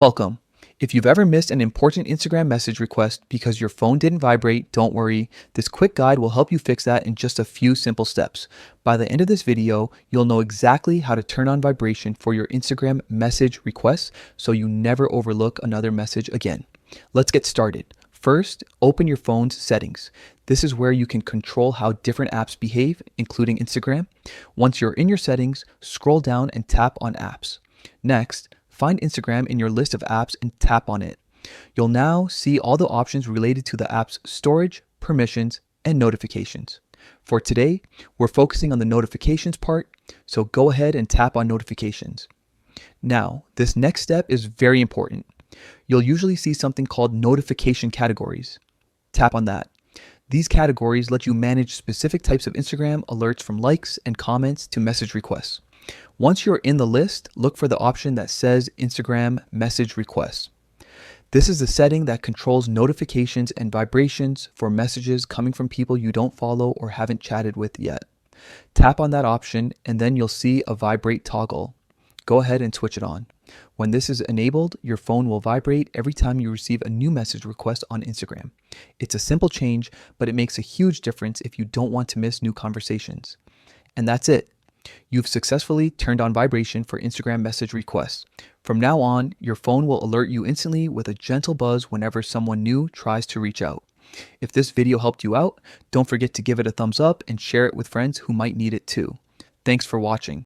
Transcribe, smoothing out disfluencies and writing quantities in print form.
Welcome. If you've ever missed an important Instagram message request because your phone didn't vibrate, don't worry. This quick guide will help you fix that in just a few simple steps. By the end of this video, you'll know exactly how to turn on vibration for your Instagram message requests so you never overlook another message again. Let's get started. First, open your phone's settings. This is where you can control how different apps behave, including Instagram. Once you're in your settings, scroll down and tap on apps. Next, find Instagram in your list of apps and tap on it. You'll now see all the options related to the app's storage, permissions, and notifications. For today, we're focusing on the notifications part, so go ahead and tap on notifications. Now, this next step is very important. You'll usually see something called notification categories. Tap on that. These categories let you manage specific types of Instagram alerts from likes and comments to message requests. Once you're in the list, look for the option that says Instagram message requests. This is the setting that controls notifications and vibrations for messages coming from people you don't follow or haven't chatted with yet. Tap on that option and then you'll see a vibrate toggle. Go ahead and switch it on. When this is enabled, your phone will vibrate every time you receive a new message request on Instagram. It's a simple change, but it makes a huge difference if you don't want to miss new conversations. And that's it. You've successfully turned on vibration for Instagram message requests. From now on, your phone will alert you instantly with a gentle buzz whenever someone new tries to reach out. If this video helped you out, don't forget to give it a thumbs up and share it with friends who might need it too. Thanks for watching.